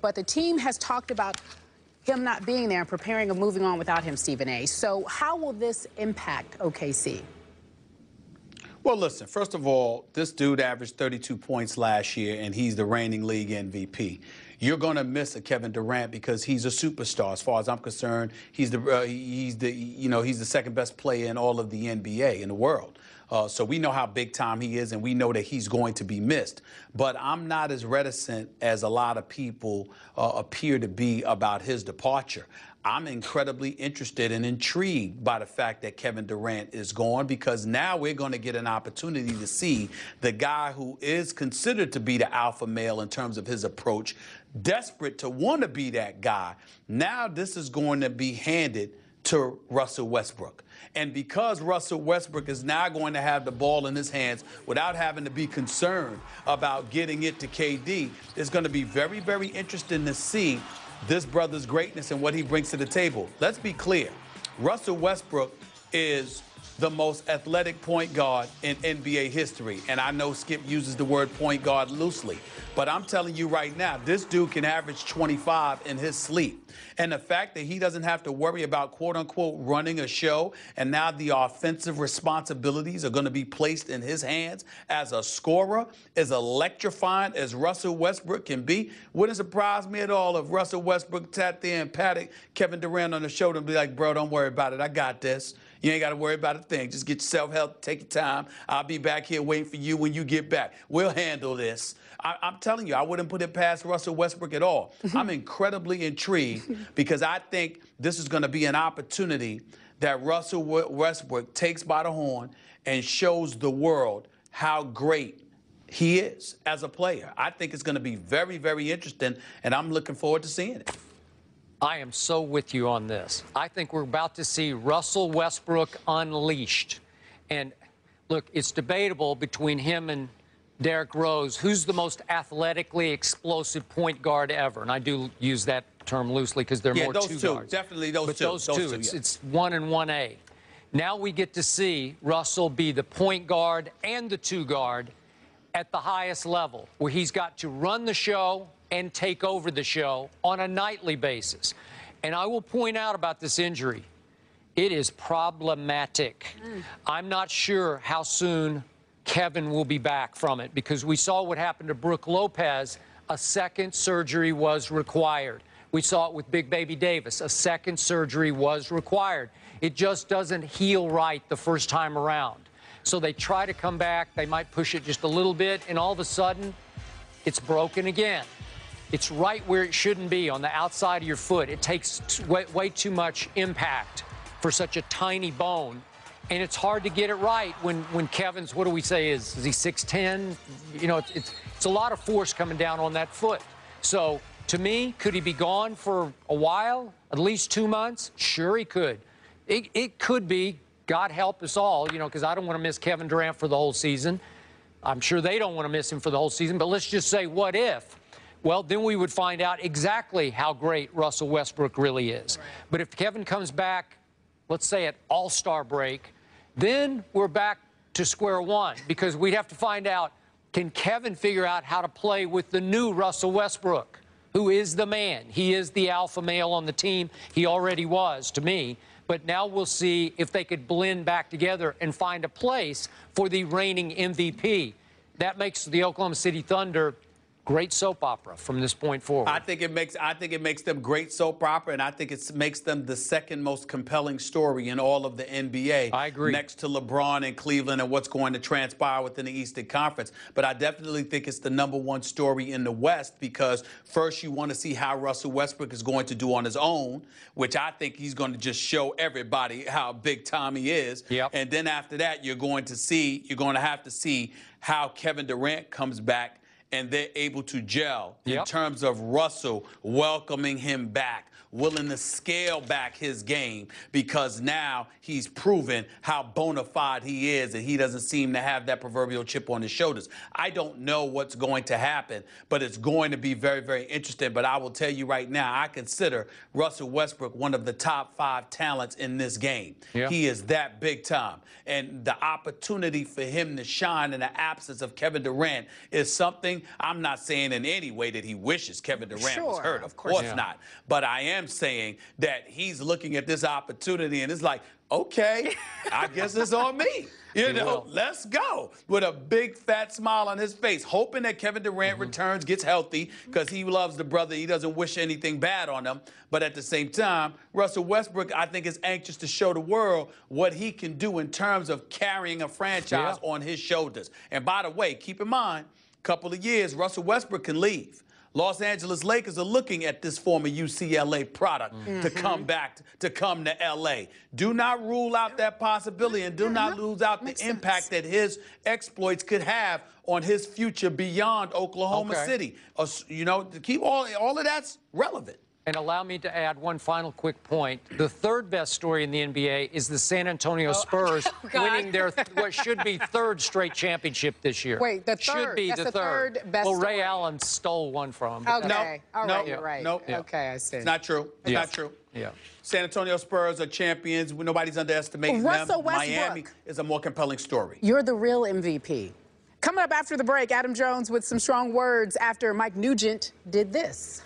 But the team has talked about him not being there and preparing and moving on without him, Stephen A. So how will this impact OKC? Well, listen, first of all, this dude averaged 32 points last year, and he's the reigning league MVP. You're going to miss a Kevin Durant because he's a superstar. As far as I'm concerned, he's the second best player in all of the NBA in the world. So we know how big time he is, and we know that he's going to be missed. But I'm not as reticent as a lot of people appear to be about his departure. I'm incredibly interested and intrigued by the fact that Kevin Durant is gone, because now we're going to get an opportunity to see the guy who is considered to be the alpha male in terms of his approach, desperate to want to be that guy. Now this is going to be handed to Russell Westbrook. And because Russell Westbrook is now going to have the ball in his hands without having to be concerned about getting it to KD, it's going to be very, very interesting to see this brother's greatness and what he brings to the table. Let's be clear. Russell Westbrook is the most athletic point guard in NBA history. And I know Skip uses the word point guard loosely, but I'm telling you right now, this dude can average 25 in his sleep. And the fact that he doesn't have to worry about, quote unquote, running a show, and now the offensive responsibilities are going to be placed in his hands as a scorer, as electrifying as Russell Westbrook can be. Wouldn't surprise me at all if Russell Westbrook sat there and patted Kevin Durant on the shoulder and be like, bro, don't worry about it. I got this. You ain't got to worry about a thing. Just get yourself help, take your time. I'll be back here waiting for you when you get back. We'll handle this. I'm telling you, I wouldn't put it past Russell Westbrook at all. I'm incredibly intrigued because I think this is going to be an opportunity that Russell Westbrook takes by the horn and shows the world how great he is as a player. I think it's going to be very, very interesting, and I'm looking forward to seeing it. I am so with you on this. I think we're about to see Russell Westbrook unleashed. And look, it's debatable between him and Derrick Rose, who's the most athletically explosive point guard ever. And I do use that term loosely because they're more two guards. Definitely those two. Those two. It's 1 and 1A. Now we get to see Russell be the point guard and the two guard at the highest level, where he's got to run the show and take over the show on a nightly basis. And I will point out about this injury, it is problematic. I'm not sure how soon Kevin will be back from it, because we saw what happened to Brook Lopez. A second surgery was required. We saw it with Big Baby Davis. A second surgery was required. It just doesn't heal right the first time around. So they try to come back. They might push it just a little bit, and all of a sudden, it's broken again. It's right where it shouldn't be, on the outside of your foot. It takes way too much impact for such a tiny bone. And it's hard to get it right when Kevin's, what do we say, is he 6'10"? You know, it's a lot of force coming down on that foot. So to me, could he be gone for a while, at least 2 months? Sure he could. It could be, God help us all, you know, because I don't want to miss Kevin Durant for the whole season. I'm sure they don't want to miss him for the whole season, but let's just say, what if? Well, then we would find out exactly how great Russell Westbrook really is. But if Kevin comes back, let's say at All-Star break, then we're back to square one, because we'd have to find out, can Kevin figure out how to play with the new Russell Westbrook, who is the man? He is the alpha male on the team. He already was to me. But now we'll see if they could blend back together and find a place for the reigning MVP. That makes the Oklahoma City Thunder great soap opera from this point forward. I think it makes them great soap opera, and I think it makes them the second most compelling story in all of the NBA. I agree. Next to LeBron and Cleveland and what's going to transpire within the Eastern Conference. But I definitely think it's the #1 story in the West, because first you want to see how Russell Westbrook is going to do on his own, which I think he's going to just show everybody how big time he is. Yep. And then after that, you're going to have to see how Kevin Durant comes back and they're able to gel in terms of Russell welcoming him back, willing to scale back his game, because now he's proven how bona fide he is, and he doesn't seem to have that proverbial chip on his shoulders. I don't know what's going to happen, but it's going to be very, very interesting. But I will tell you right now, I consider Russell Westbrook one of the top 5 talents in this game. Yeah. He is that big time. And the opportunity for him to shine in the absence of Kevin Durant is something wishing. I'm not saying in any way that he wishes Kevin Durant was Sure, hurt. of Of course course not. But I am saying that he's looking at this opportunity and it's like, okay, I guess it's on me. You know, let's go. With a big fat smile on his face, hoping that Kevin Durant returns, gets healthy, because he loves the brother. He doesn't wish anything bad on him. But at the same time, Russell Westbrook, I think, is anxious to show the world what he can do in terms of carrying a franchise on his shoulders. And by the way, keep in mind, a couple of years, Russell Westbrook can leave. Los Angeles Lakers are looking at this former UCLA product to come back, to come to LA. Do not rule out that possibility, and do not lose out the impact that his exploits could have on his future beyond Oklahoma City. You know, to keep all of that's relevant. And allow me to add one final quick point. The third best story in the NBA is the San Antonio Spurs winning their what should be third straight championship this year. Wait, the third. Should be That's the third. best Well, Ray story. Allen stole one from him. Okay. All right, you're right. No. Okay, I see. It's not true. It's not true. Yeah. San Antonio Spurs are champions. Nobody's underestimating Russell them. Westbrook. Miami is a more compelling story. You're the real MVP. Coming up after the break, Adam Jones with some strong words after Mike Nugent did this.